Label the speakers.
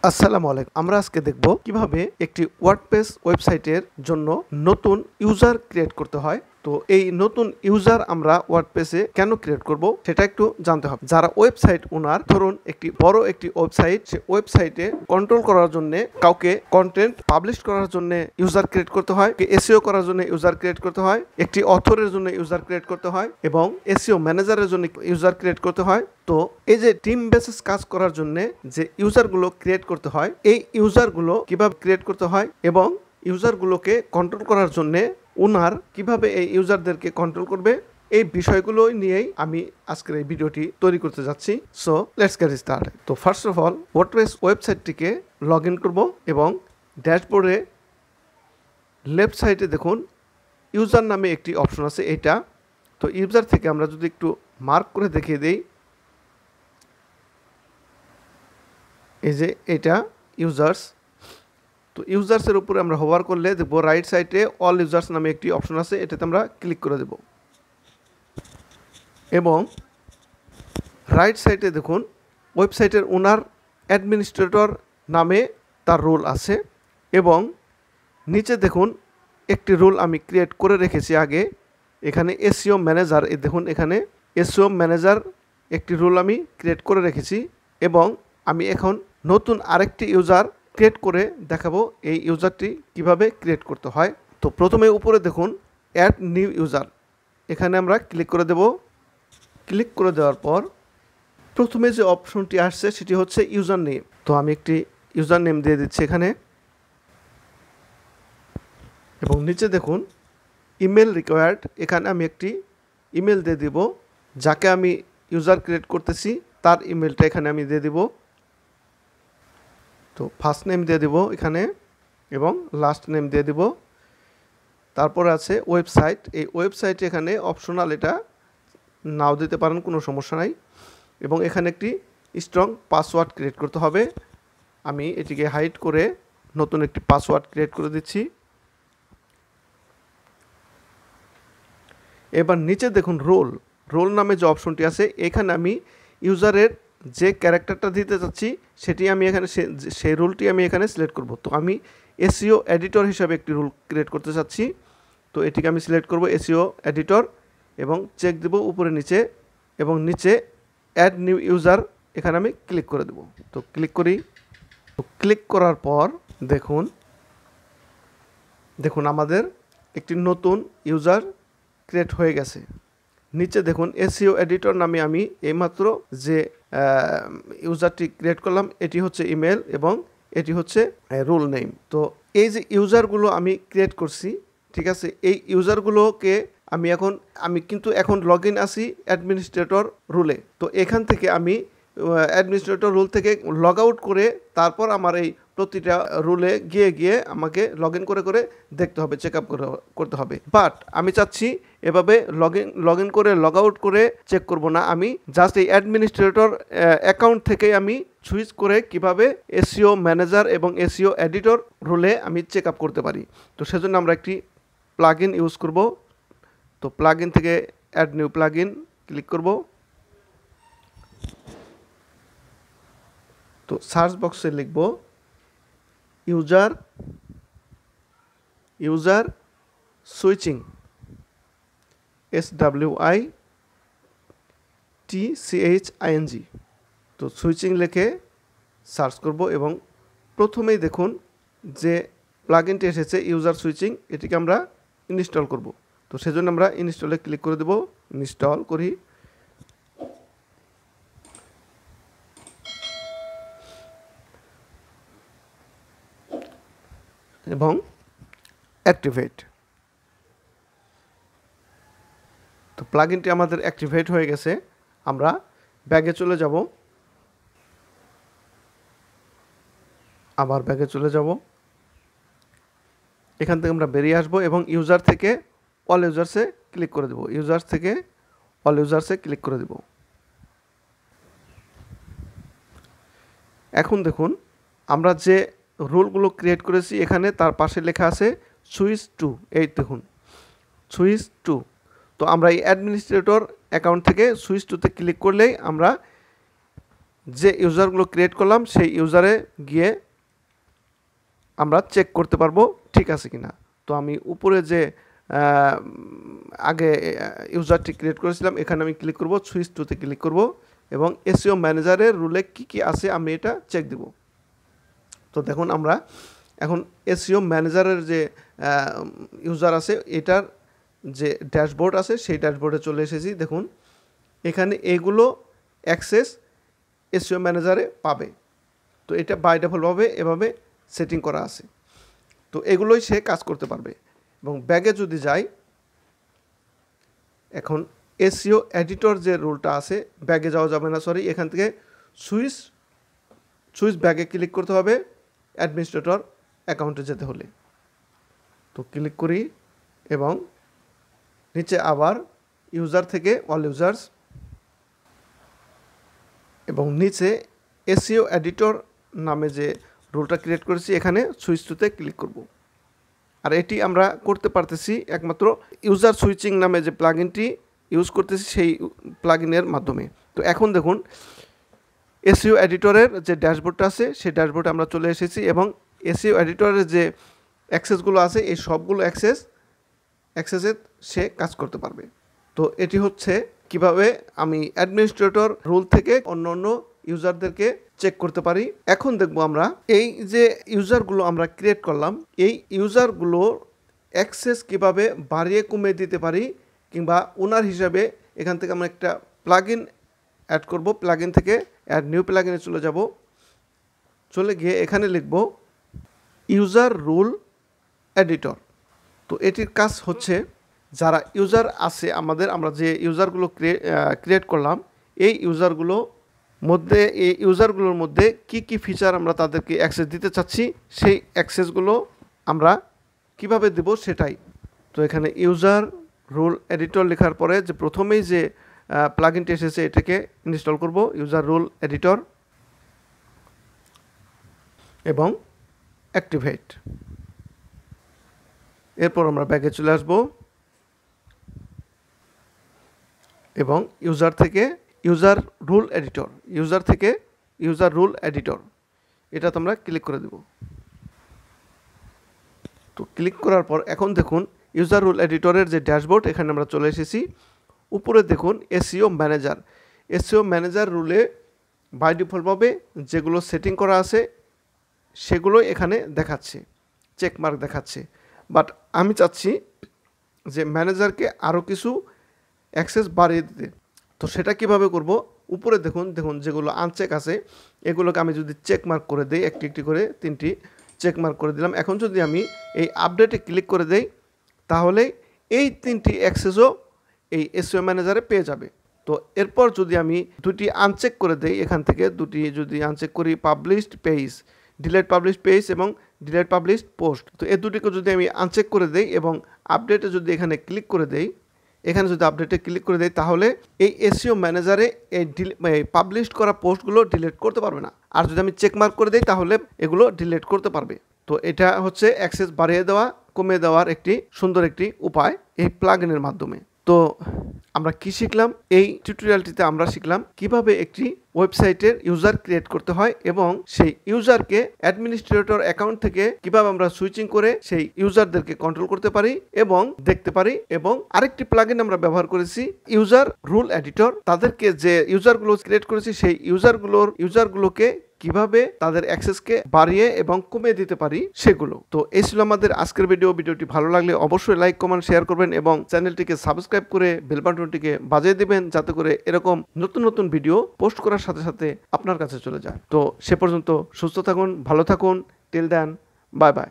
Speaker 1: আসসালামু আলাইকুম। আমরা আজকে দেখব কিভাবে একটি ওয়ার্ডপ্রেস ওয়েবসাইটের জন্য নতুন ইউজার ক্রিয়েট করতে হয়। তো এই নতুন ইউজার আমরা ওয়ার্ডপ্রেসে কেন ক্রিয়েট করব সেটা একটু জানতে হবে। যারা ওয়েবসাইট ওনার, ধরুন একটি বড় একটি ওয়েবসাইট, সে ওয়েবসাইটে কন্ট্রোল করার জন্য কাউকে কন্টেন্ট পাবলিশ করার জন্য ইউজার ক্রিয়েট করতে হয়, এসইও করার জন্য ইউজার ক্রিয়েট করতে হয়, একটি অথরের জন্য ইউজার ক্রিয়েট করতে হয় এবং এসইও ম্যানেজারের জন্য ইউজার ক্রিয়েট করতে হয়। তো এই যে টিম বেসিস কাজ করার জন্য যে ইউজারগুলো ক্রিয়েট করতে হয়, এই ইউজারগুলো কিভাবে ক্রিয়েট করতে হয় এবং ইউজারগুলোকে কন্ট্রোল করার জন্য ওনার কিভাবে এই ইউজারদেরকে কন্ট্রোল করবে, এই বিষয়গুলো নিয়েই আমি আজকের এই ভিডিওটি তৈরি করতে যাচ্ছি। So let's get started. তো ফার্স্ট অফ অল ওয়ার্ডপ্রেস ওয়েবসাইটটিকে লগ ইন করবো এবং ড্যাশবোর্ডে লেফট সাইডে দেখুন ইউজার নামে একটি অপশন আছে, এটা। তো ইউজার থেকে আমরা যদি একটু মার্ক করে দেখিয়ে দিই, এই যে এটা ইউজার্স। তো ইউজার্সের উপরে আমরা হোভার করলে দেখবো রাইট সাইডে অল ইউজার্স নামে একটি অপশন আছে, এটাতে আমরা ক্লিক করে দেব এবং রাইট সাইডে দেখুন ওয়েবসাইটের ওনার অ্যাডমিনিস্ট্রেটর নামে তার রোল আছে এবং নিচে দেখুন একটি রোল আমি ক্রিয়েট করে রেখেছি আগে, এখানে এসইও ম্যানেজার। এই দেখুন এখানে এসইও ম্যানেজার একটি রোল আমি ক্রিয়েট করে রেখেছি এবং আমি এখন নতুন আরেকটি ইউজার ক্রিয়েট করে দেখাবো এই ইউজারটি কিভাবে ক্রিয়েট করতে হয়। তো প্রথমে উপরে দেখুন অ্যাড নিউ ইউজার, এখানে আমরা ক্লিক করে দেব। ক্লিক করে দেওয়ার পর প্রথমে যে অপশনটি আসছে সেটি হচ্ছে ইউজার নেম। তো আমি একটি ইউজার নেম দিয়ে দিচ্ছি এখানে এবং নিচে দেখুন ইমেল রিকোয়ার্ড, এখানে আমি একটি ইমেল দিয়ে দিব, যাকে আমি ইউজার ক্রিয়েট করতেছি তার ইমেলটা এখানে আমি দিয়ে দিব। তো ফার্স্ট নেম দিয়ে দিব এখানে এবং লাস্ট নেম দিয়ে দিব। তারপর আছে ওয়েবসাইট, এই ওয়েবসাইট এখানে অপশনাল, এটা নাও দিতে পারেন, কোনো সমস্যা নাই। এবং এখানে একটি স্ট্রং পাসওয়ার্ড ক্রিয়েট করতে হবে, আমি এটিকে হাইড করে নতুন একটি পাসওয়ার্ড ক্রিয়েট করে দিচ্ছি। এবার নিচে দেখুন রোল নামে যে অপশনটি আছে, এখানে আমি ইউজারের যে ক্যারেক্টারটা দিতে চাচ্ছি সেটি আমি এখানে সেই রুলটি আমি এখানে সিলেক্ট করব। তো আমি এসইও এডিটর হিসাবে একটি রুল ক্রিয়েট করতে চাচ্ছি, তো এটিকে আমি সিলেক্ট করব এসইও এডিটর এবং চেক দেব উপরে নিচে এবং নিচে অ্যাড নিউ ইউজার, এখানে আমি ক্লিক করে দেব। তো ক্লিক করি। তো ক্লিক করার পর দেখুন আমাদের একটি নতুন ইউজার ক্রিয়েট হয়ে গেছে। নিচে দেখুন এসইও এডিটর নামে আমি এইমাত্র যে ইউজারটি ক্রিয়েট করলাম, এটি হচ্ছে ইমেল এবং এটি হচ্ছে রোল নেম। তো এই যে ইউজারগুলো আমি ক্রিয়েট করছি, ঠিক আছে, এই ইউজারগুলোকে আমি কিন্তু এখন লগ ইন আছি অ্যাডমিনিস্ট্রেটর রুলে। তো এখান থেকে আমি অ্যাডমিনিস্ট্রেটর রুল থেকে লগ আউট করে তারপর আমার এই প্রতিটা রুলে গিয়ে আমাকে লগ ইন করে দেখতে হবে, চেক আপ করতে হবে। বাট আমি চাচ্ছি এভাবে লগ ইন করে লগ আউট করে চেক করব না, আমি জাস্ট এই অ্যাডমিনিস্ট্রেটর অ্যাকাউন্ট থেকে আমি সুইচ করে কিভাবে এসইও ম্যানেজার এবং এসইও এডিটর রুলে আমি চেক আপ করতে পারি। তো সেজন্য আমরা একটি প্লাগ ইন ইউজ করব। তো প্লাগ ইন থেকে add new plug in click করব। তো সার্চ বক্সে লিখব ইউজার সুইচিং, SWITCHING। তো সুইচিং লিখে সার্চ করব এবং প্রথমেই দেখুন যে প্লাগইনটি এসেছে ইউজার সুইচিং, এটিকে আমরা ইনস্টল করব। তো সেজন্য আমরা ইনস্টলে ক্লিক করে দেব। ইনস্টল করি এবং অ্যাক্টিভেট। তো প্লাগইনটি আমাদের অ্যাক্টিভেট হয়ে গেছে। আমরা ব্যাগে চলে যাব, আবার ব্যাগে চলে যাব, এখান থেকে আমরা বেরিয়ে আসব এবং ইউজার থেকে অল ইউজার্সে ক্লিক করে দেব। ইউজার্স থেকে অল ইউজার্সে ক্লিক করে দেব। এখন দেখুন আমরা যে রুলগুলো ক্রিয়েট করেছি এখানে তার পাশে লেখা আছে সুইচ টু, এই দেখুন সুইচ টু। তো আমরা এই অ্যাডমিনিস্ট্রেটর অ্যাকাউন্ট থেকে সুইচ টুতে ক্লিক করলেই আমরা যে ইউজারগুলো ক্রিয়েট করলাম সেই ইউজারে গিয়ে আমরা চেক করতে পারবো ঠিক আছে কিনা। তো আমি উপরে যে আগে ইউজারটি ক্রিয়েট করেছিলাম এখানে আমি ক্লিক করব, সুইচ টুতে ক্লিক করব এবং এসইও ম্যানেজারের রুলে কি আছে আমি এটা চেক দিব। তো দেখুন আমরা এখন এসইও ম্যানেজারের যে ইউজার আছে এটার যে ড্যাশবোর্ড আছে সেই ড্যাশবোর্ডে চলে এসেছি। দেখুন এখানে এইগুলো অ্যাক্সেস এসইও ম্যানেজারে পাবে। তো এটা বাই ডিফল্টভাবে এভাবে সেটিং করা আছে। তো এগুলোই সে কাজ করতে পারবে। এবং ব্যাগে যদি যাই, এখন এসইও এডিটর যে রুলটা আছে, ব্যাগে যাওয়া যাবে না, সরি, এখান থেকে সুইচ ব্যাগে ক্লিক করতে হবে অ্যাডমিনিস্ট্রেটর অ্যাকাউন্টে যেতে হলে। তো ক্লিক করি এবং নিচে আবার ইউজার থেকে অল ইউজার্স এবং নিচে এসইও এডিটর নামে যে রুলটা ক্রিয়েট করেছি এখানে সুইচ টুতে ক্লিক করব। আর এটি আমরা করতে পারতেছি একমাত্র ইউজার সুইচিং নামে যে প্লাগইনটি ইউজ করতেছি সেই প্লাগইনের মাধ্যমে। তো এখন দেখুন এসইও এডিটরের যে ড্যাশবোর্ডটা আছে সেই ড্যাশবোর্ডে আমরা চলে এসেছি এবং এসইও এডিটরের যে অ্যাক্সেসগুলো আছে এই সবগুলো অ্যাক্সেসে সে কাজ করতে পারবে। তো এটি হচ্ছে কিভাবে আমি অ্যাডমিনিস্ট্রেটর রুল থেকে অন্য ইউজারদেরকে চেক করতে পারি। এখন দেখব আমরা এই যে ইউজারগুলো আমরা ক্রিয়েট করলাম এই ইউজারগুলোর অ্যাক্সেস কিভাবে বাড়িয়ে কমিয়ে দিতে পারি, কিংবা ওনার হিসাবে এখান থেকে আমরা একটা প্লাগইন অ্যাড করব। প্লাগইন থেকে অ্যাড নিউ প্লাগইনে চলে যাব, চলে গিয়ে এখানে লিখব ইউজার রুল এডিটর। তো এটির কাজ হচ্ছে যারা ইউজার আছে আমরা যে ইউজারগুলো ক্রিয়েট করলাম এই ইউজারগুলোর মধ্যে কি ফিচার আমরা তাদেরকে অ্যাক্সেস দিতে চাচ্ছি সেই অ্যাক্সেসগুলো আমরা কিভাবে দেব সেটাই। তো এখানে ইউজার রুল এডিটর লেখার পরে যে প্রথমেই যে প্লাগইনটি এসেছে এটাকে ইনস্টল করব, ইউজার রুল এডিটর, এবং অ্যাক্টিভেট। এরপর আমরা ব্যাগে চলে আসব এবং ইউজার থেকে ইউজার রুল এডিটর এটা তোমরা ক্লিক করে দেব। তো ক্লিক করার পর এখন দেখুন ইউজার রুল এডিটরের যে ড্যাশবোর্ড এখানে আমরা চলে এসেছি। উপরে দেখুন এসইও ম্যানেজার রুলে বাই ডিফল্টভাবে যেগুলো সেটিং করা আছে সেগুলো এখানে দেখাচ্ছে, চেকমার্ক দেখাচ্ছে। বাট আমি চাচ্ছি যে ম্যানেজারকে আরও কিছু অ্যাক্সেস বাড়িয়ে দিতে। তো সেটা কিভাবে করব, উপরে দেখুন যেগুলো আনচেক আছে এগুলোকে আমি যদি চেকমার্ক করে দেই, একটি করে 3টি চেকমার্ক করে দিলাম। এখন যদি আমি এই আপডেটে ক্লিক করে দেই তাহলে এই 3টি অ্যাক্সেসও এই এসইও ম্যানেজারে পেয়ে যাবে। তো এরপর যদি আমি 2টি আনচেক করে দেই, এখান থেকে 2টি যদি আনচেক করি, published page, delete published page এবং ডিলেট পাবলিশড পোস্ট, তো এই দুটিকে যদি আমি আনচেক করে দেই এবং আপডেটে যদি এখানে ক্লিক করে দেই, তাহলে এই এসইও ম্যানেজারে এই পাবলিশ করা পোস্টগুলো ডিলিট করতে পারবে না। আর যদি আমি চেকমার্ক করে দেই তাহলে এগুলো ডিলিট করতে পারবে। তো এটা হচ্ছে অ্যাক্সেস বাড়িয়ে দেওয়া কমিয়ে দেওয়ার একটি সুন্দর একটি উপায় এই প্লাগইনের মাধ্যমে। তো আমরা কি শিখলাম এই টিউটোরিয়ালটিতে? আমরা শিখলাম কিভাবে একটি ওয়েবসাইটের ইউজার ক্রিয়েট করতে হয় এবং সেই ইউজারকে অ্যাডমিনিস্ট্রেটর অ্যাকাউন্ট থেকে কিভাবে আমরা সুইচিং করে সেই ইউজারদেরকে কন্ট্রোল করতে পারি এবং দেখতে পারি। এবং আরেকটি প্লাগইন আমরা ব্যবহার করেছি ইউজার রুল এডিটর, তাদেরকে যে ইউজারগুলো ক্রিয়েট করেছি সেই ইউজারগুলোকে কিভাবে তাদের অ্যাক্সেসকে বাড়িয়ে এবং কমিয়ে দিতে পারি সেগুলো। তো এই ছিল আমাদের আজকের ভিডিওটি ভালো লাগলে অবশ্যই লাইক কমেন্ট শেয়ার করবেন এবং চ্যানেলটিকে সাবস্ক্রাইব করে বেল বাটনটিকে বাজিয়ে দিবেন যাতে করে এরকম নতুন ভিডিও পোস্ট করার সাথে সাথে আপনার কাছে চলে যায়। তো সে পর্যন্ত সুস্থ থাকুন, ভালো থাকুন, টিল দেন, বাই বাই।